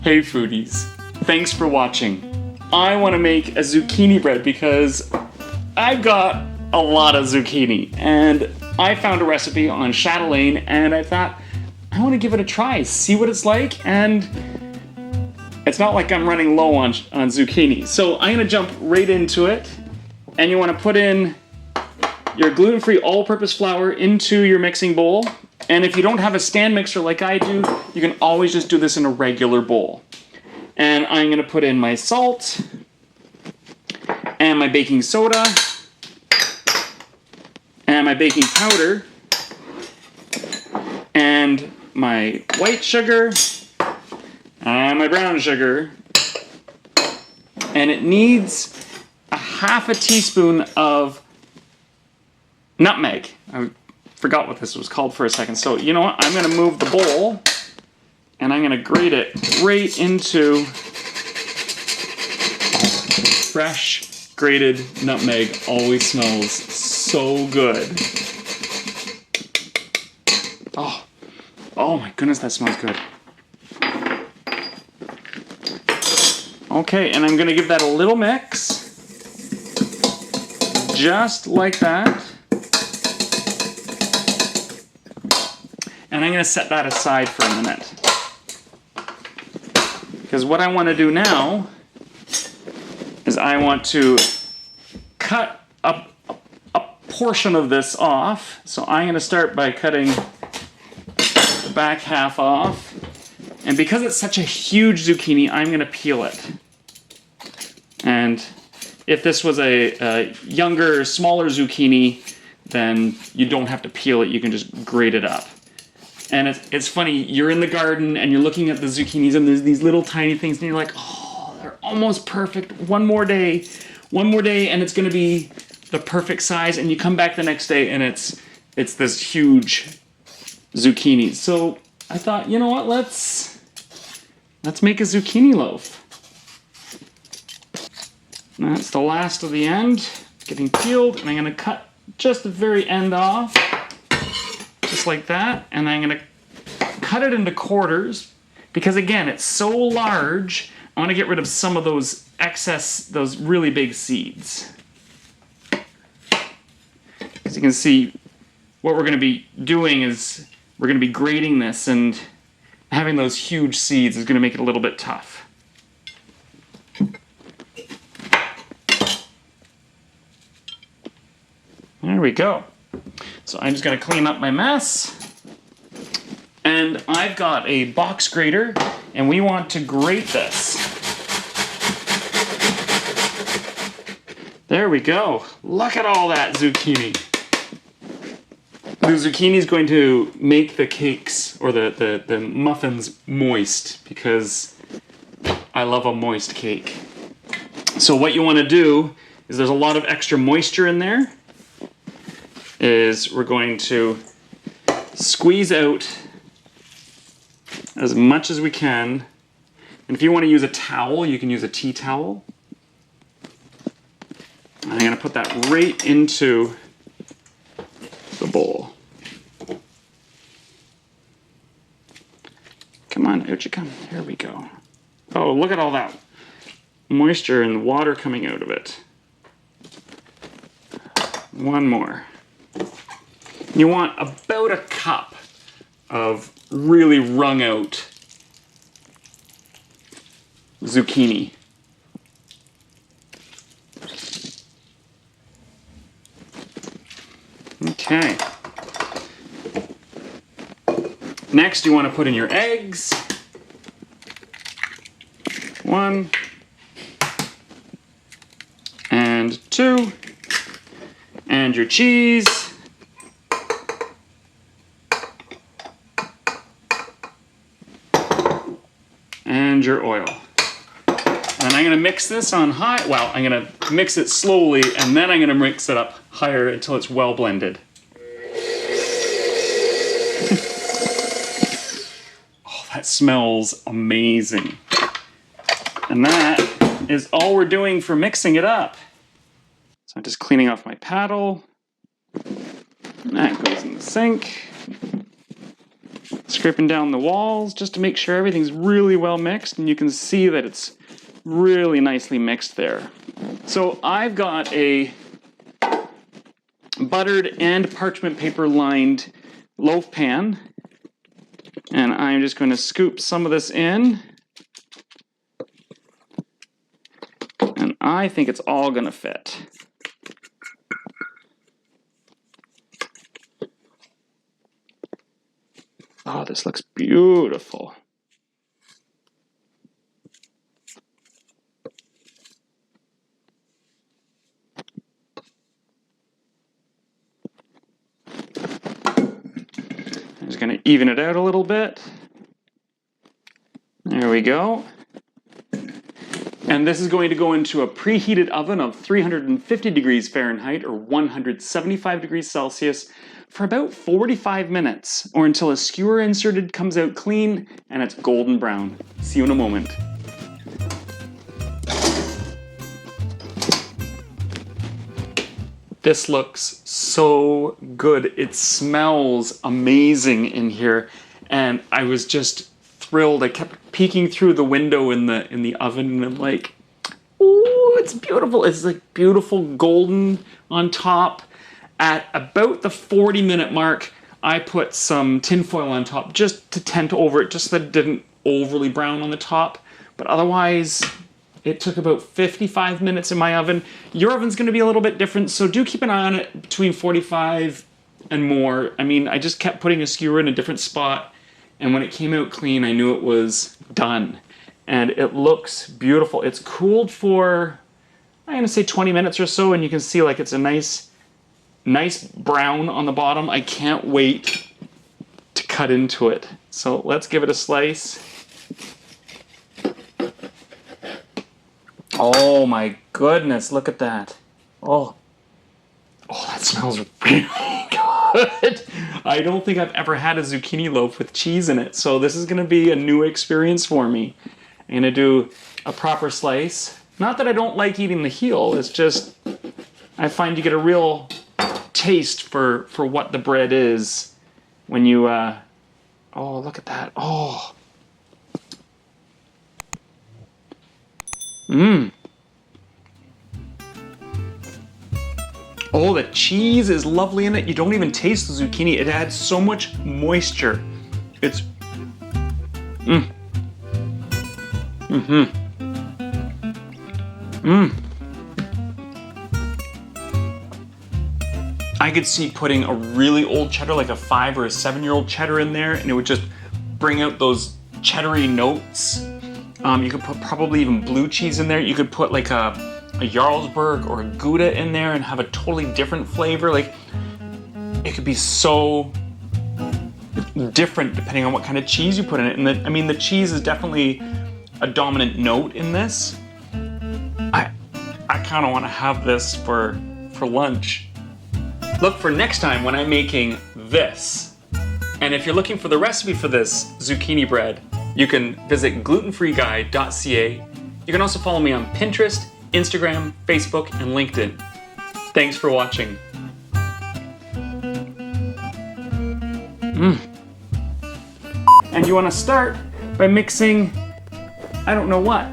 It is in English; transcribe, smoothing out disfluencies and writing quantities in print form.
Hey foodies, thanks for watching. I want to make a zucchini bread because I've got a lot of zucchini and I found a recipe on Chatelaine and I thought I want to give it a try, see what it's like, and it's not like I'm running low on zucchini. So I'm going to jump right into it, and you want to put in your gluten-free all-purpose flour into your mixing bowl. And if you don't have a stand mixer like I do, you can always just do this in a regular bowl. And I'm going to put in my salt and my baking soda and my baking powder and my white sugar and my brown sugar. And it needs a half a teaspoon of nutmeg. I forgot what this was called for a second. So you know what? I'm going to move the bowl and I'm going to grate it right into fresh grated nutmeg. Always smells so good. Oh my goodness, that smells good. Okay, and I'm going to give that a little mix. Just like that. And I'm going to set that aside for a minute. Because what I want to do now is I want to cut a portion of this off. So I'm going to start by cutting the back half off. And because it's such a huge zucchini, I'm going to peel it. And if this was a younger, smaller zucchini, then you don't have to peel it. You can just grate it up. And it's funny, you're in the garden and you're looking at the zucchinis and there's these little tiny things and you're like, oh, they're almost perfect. One more day and it's going to be the perfect size. And you come back the next day and it's this huge zucchini. So I thought, you know what, let's make a zucchini loaf. And that's the last of the end, getting peeled, and I'm going to cut just the very end off. Just like that, and I'm going to cut it into quarters because again, it's so large, I want to get rid of some of those excess, those really big seeds. As you can see, what we're going to be doing is we're going to be grating this, and having those huge seeds is going to make it a little bit tough. There we go. So I'm just going to clean up my mess. And I've got a box grater, and we want to grate this. There we go. Look at all that zucchini. The zucchini is going to make the cakes, or the muffins, moist, because I love a moist cake. So what you want to do is there's a lot of extra moisture in there. Is we're going to squeeze out as much as we can. And if you want to use a towel, you can use a tea towel. I'm going to put that right into the bowl. Come on, out you come. Here we go. Oh, look at all that moisture and water coming out of it. One more. You want about a cup of really wrung out zucchini. Okay. Next, you want to put in your eggs. 1 and 2, and your cheese. And your oil. And I'm going to mix this on high. Well, I'm going to mix it slowly, and then I'm going to mix it up higher until it's well blended. Oh, that smells amazing. And that is all we're doing for mixing it up. So I'm just cleaning off my paddle. And that goes in the sink. scraping down the walls just to make sure everything's really well mixed, and you can see that it's really nicely mixed there. So I've got a buttered and parchment paper lined loaf pan, and I'm just going to scoop some of this in, and I think it's all going to fit. Oh, this looks beautiful. I'm just going to even it out a little bit. There we go. And this is going to go into a preheated oven of 350 degrees Fahrenheit or 175 degrees Celsius for about 45 minutes, or until a skewer inserted comes out clean and it's golden brown. See you in a moment. This looks so good. It smells amazing in here, and I was just thrilled. I kept peeking through the window in the oven, and I'm like, ooh, it's beautiful. It's like beautiful golden on top. At about the 40-minute mark, I put some tin foil on top just to tent over it, just so that it didn't overly brown on the top. But otherwise, it took about 55 minutes in my oven. Your oven's going to be a little bit different, so do keep an eye on it between 45 and more. I mean, I just kept putting a skewer in a different spot, and when it came out clean, I knew it was done. And it looks beautiful. It's cooled for, I'm going to say 20 minutes or so, and you can see like it's a nice brown on the bottom. I can't wait to cut into it. So let's give it a slice. Oh my goodness, look at that. Oh, that smells really good. I don't think I've ever had a zucchini loaf with cheese in it, so this is going to be a new experience for me. I'm going to do a proper slice. Not that I don't like eating the heel, it's just I find you get a real taste for what the bread is when you, oh, look at that. Oh. Oh, the cheese is lovely in it. You don't even taste the zucchini. It adds so much moisture. It's, I could see putting a really old cheddar, like a 5 or a 7-year-old cheddar in there, and it would just bring out those cheddary notes. You could put probably even blue cheese in there. You could put like a Jarlsberg or a Gouda in there and have a totally different flavor. Like, it could be so different depending on what kind of cheese you put in it. And I mean, the cheese is definitely a dominant note in this. I kind of want to have this for lunch. Look for next time when I'm making this. And if you're looking for the recipe for this zucchini bread, you can visit glutenfreeguy.ca. You can also follow me on Pinterest, Instagram, Facebook, and LinkedIn. Thanks for watching. And you want to start by mixing, I don't know what.